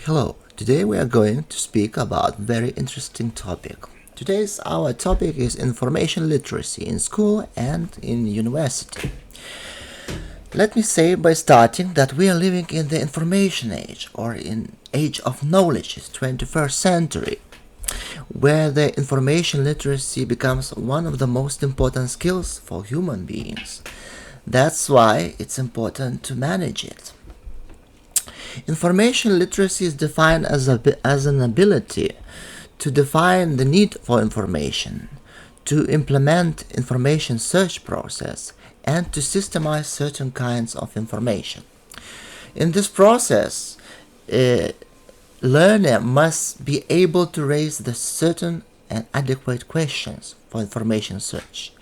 Hello, today we are going to speak about very interesting topic. Today's our topic is information literacy in school and in university. Let me say by starting that we are living in the information age or in age of knowledge, 21st century, where the information literacy becomes one of the most important skills for human beings. That's why it's important to manage it. Information literacy is defined as an ability to define the need for information, to implement information search process, and to systemize certain kinds of information. In this process, a learner must be able to raise the certain and adequate questions for information search.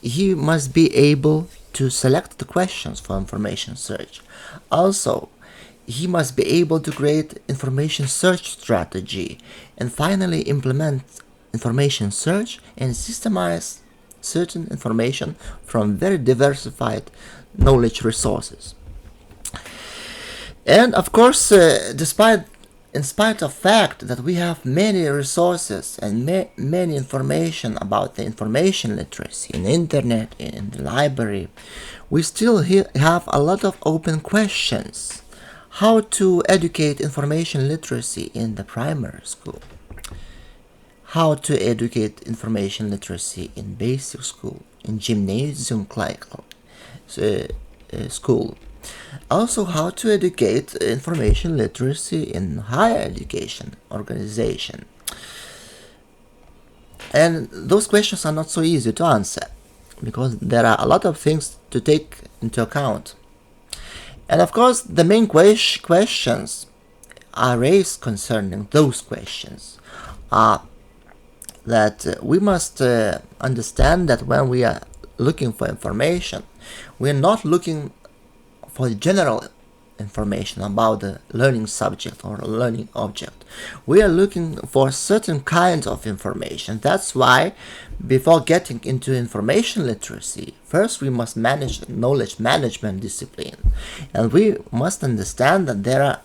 He must be able to select the questions for information search. Also, he must be able to create information search strategy and finally implement information search and systemize certain information from very diversified knowledge resources. And of course, in spite of fact that we have many resources and many information about the information literacy in the internet, in the library, we still have a lot of open questions. How to educate information literacy in the primary school? How to educate information literacy in basic school, in gymnasium school? Also, how to educate information literacy in higher education organization? And those questions are not so easy to answer because there are a lot of things to take into account. And of course, the main questions are raised concerning those questions are that we must understand that when we are looking for information, we are not looking for general information about the learning subject or learning object. We are looking for certain kinds of information. That's why before getting into information literacy, first we must manage knowledge management discipline. And we must understand that there are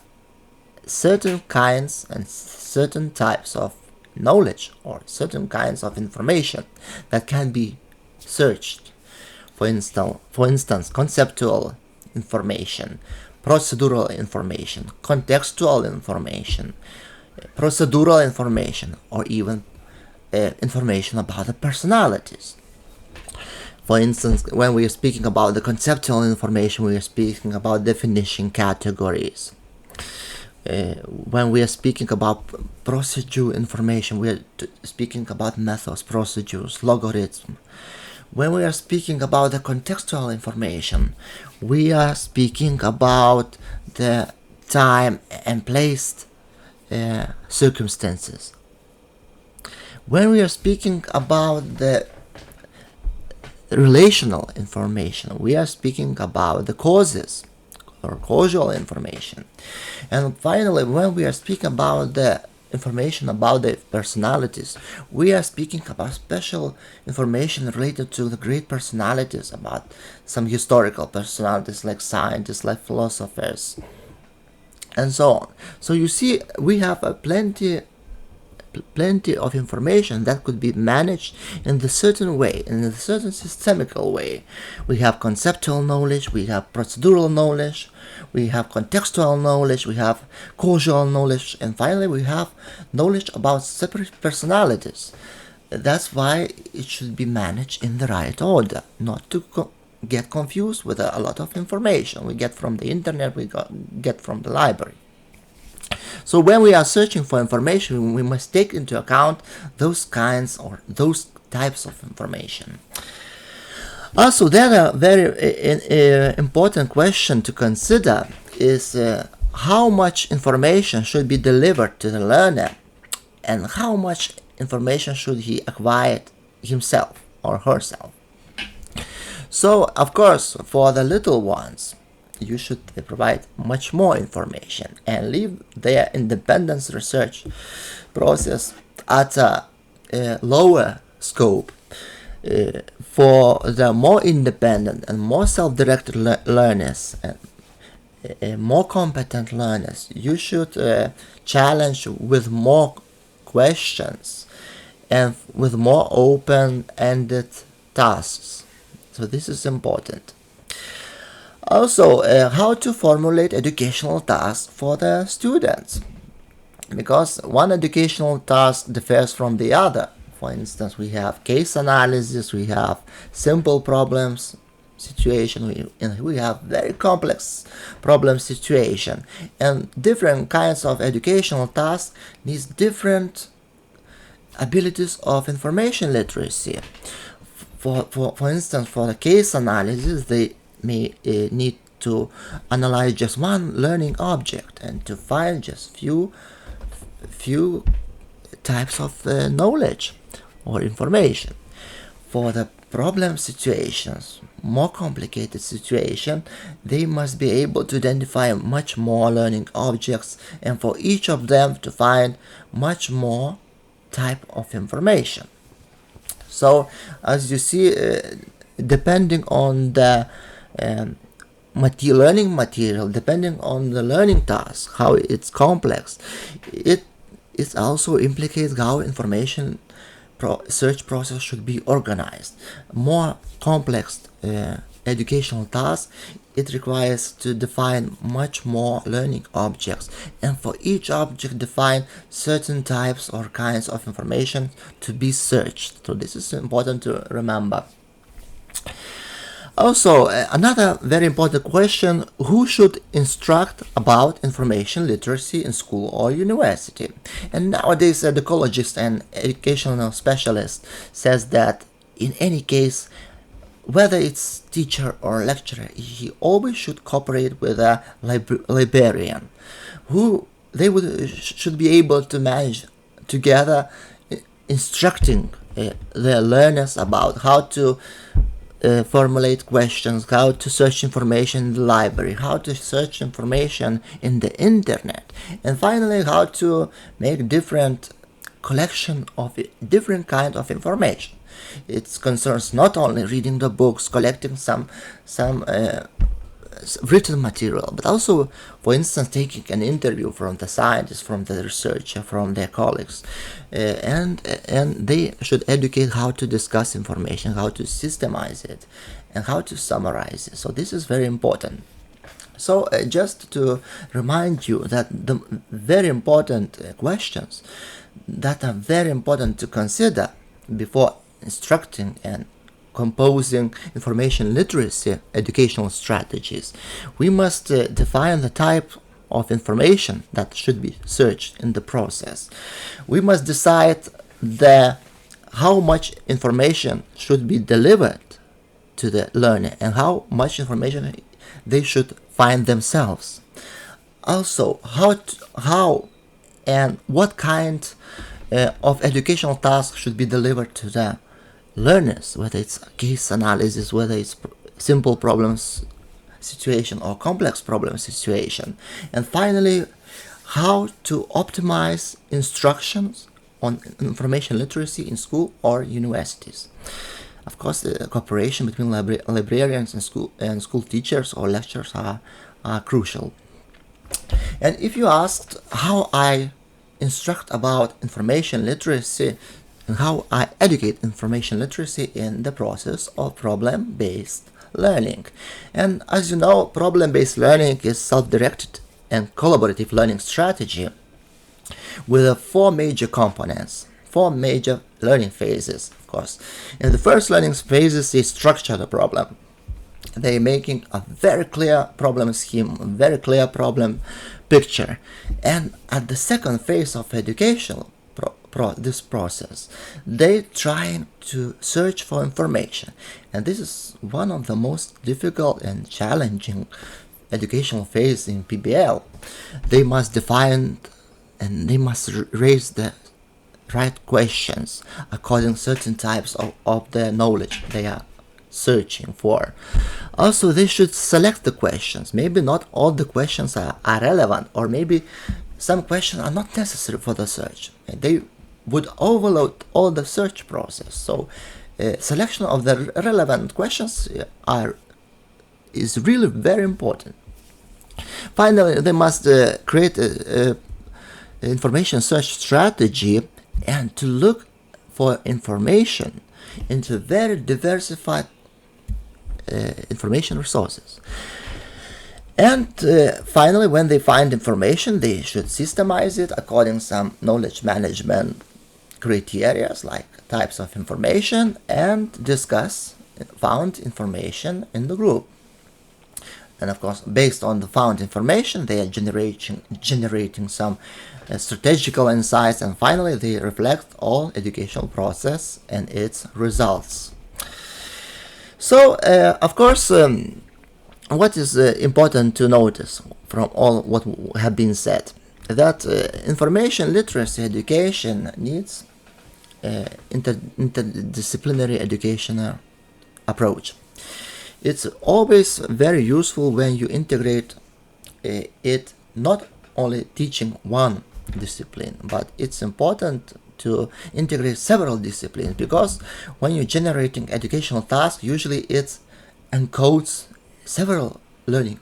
certain kinds and certain types of knowledge or certain kinds of information that can be searched. For instance, conceptual information, procedural information, contextual information, procedural information, or even information about the personalities. For instance, when we are speaking about the conceptual information, we are speaking about definition categories. When we are speaking about procedure information, we are speaking about methods, procedures, logarithms. When we are speaking about the contextual information, we are speaking about the time and place circumstances. When we are speaking about the relational information, we are speaking about the causes or causal information. And finally, when we are speaking about the information about the personalities, we are speaking about special information related to the great personalities, about some historical personalities like scientists, like philosophers, and so on. So you see, we have plenty of information that could be managed in a certain way, in a certain systemical way. We have conceptual knowledge, we have procedural knowledge, we have contextual knowledge, we have causal knowledge, and finally we have knowledge about separate personalities. That's why it should be managed in the right order, not to get confused with a lot of information we get from the internet, we get from the library. So when we are searching for information, we must take into account those kinds or those types of information. Also, there are very important question to consider is how much information should be delivered to the learner and how much information should he acquire himself or herself. So, of course, for the little ones, you should provide much more information and leave their independence research process at a lower scope. For the more independent and more self-directed learners, more competent learners. You should challenge with more questions and with more open-ended tasks. So this is important. Also, how to formulate educational tasks for the students, because one educational task differs from the other. For instance, we have case analysis, we have simple problems situation, and we have very complex problem situation, and different kinds of educational tasks needs different abilities of information literacy. For instance, for the case analysis, they may need to analyze just one learning object and to find just few types of knowledge or information. For the problem situations, more complicated situation, they must be able to identify much more learning objects, and for each of them to find much more type of information. So as you see, depending on the learning material, depending on the learning task, how it's complex, it also implicates how information search process should be organized. More complex educational tasks, it requires to define much more learning objects, and for each object define certain types or kinds of information to be searched. So this is important to remember. Also, another very important question: who should instruct about information literacy in school or university? And nowadays, educologists and educational specialists says that in any case, whether it's teacher or lecturer, he always should cooperate with a librarian, who should be able to manage together, instructing the learners about how to formulate questions, how to search information in the library, how to search information in the internet, and finally how to make different collection of different kind of information. It concerns not only reading the books, collecting some written material, but also, for instance, taking an interview from the scientists, from the researcher, from their colleagues, and they should educate how to discuss information, how to systemize it, and how to summarize it. So this is very important. So just to remind you that the very important questions that are very important to consider before instructing and composing information literacy educational strategies. We must define the type of information that should be searched in the process. We must decide how much information should be delivered to the learner and how much information they should find themselves. Also, how and what kind of educational tasks should be delivered to the learners, whether it's case analysis, whether it's simple problems situation or complex problem situation. And finally, how to optimize instructions on information literacy in school or universities. Of course, the cooperation between librarians and school teachers or lecturers are crucial. And if you asked how I instruct about information literacy and how I educate information literacy in the process of problem-based learning. And as you know, problem-based learning is self-directed and collaborative learning strategy with four major components, four major learning phases, of course. In the first learning phases, they structure the problem. They're making a very clear problem scheme, a very clear problem picture. And at the second phase of education, this process, they trying to search for information, and this is one of the most difficult and challenging educational phase in PBL. They must define and they must raise the right questions according to certain types of the knowledge they are searching for. Also, they should select the questions. Maybe not all the questions are relevant, or maybe some questions are not necessary for the search. They would overload all the search process. So selection of the relevant questions is really very important. Finally, they must create a information search strategy and to look for information into very diversified information resources. And finally, when they find information, they should systemize it according to some knowledge management criteria like types of information and discuss found information in the group. And of course, based on the found information, they are generating some strategical insights, and finally they reflect all educational process and its results. So, of course, what is important to notice from all what have been said, that information literacy education needs interdisciplinary educational approach. It's always very useful when you integrate it, not only teaching one discipline, but it's important to integrate several disciplines, because when you're generating educational tasks, usually it encodes several learning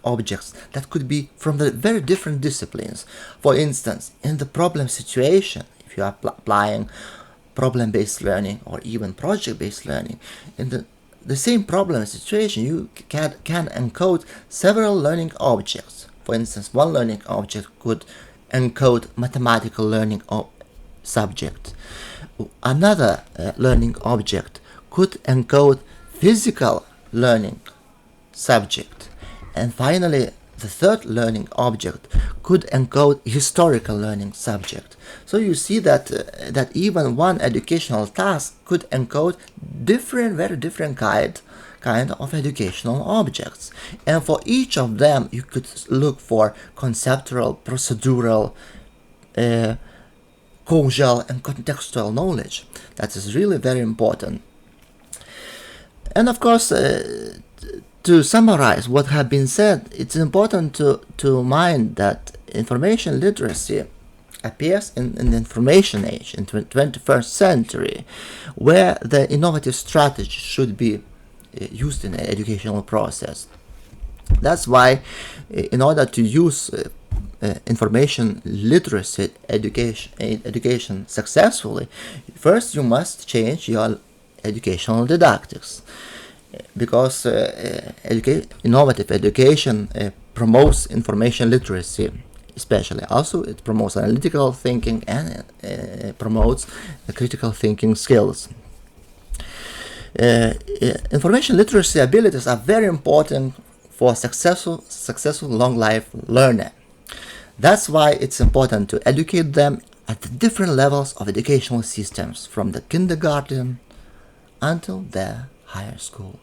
objects that could be from the very different disciplines. For instance, in the problem situation, if you are applying problem-based learning or even project-based learning, in the same problem situation, you can encode several learning objects. For instance, one learning object could encode mathematical learning subject. Another learning object could encode physical learning subject. And finally, the third learning object could encode historical learning subject. So you see that even one educational task could encode very different kind of educational objects. And for each of them, you could look for conceptual, procedural, causal, and contextual knowledge. That is really very important. And of course, to summarize what has been said, it's important to mind that information literacy appears in the information age, in the 21st century, where the innovative strategy should be used in the educational process. That's why, in order to use information literacy education successfully, first you must change your educational didactics, because innovative education promotes information literacy, especially. Also, it promotes analytical thinking and promotes critical thinking skills. Information literacy abilities are very important for successful long life learner. That's why it's important to educate them at the different levels of educational systems, from the kindergarten until the higher school.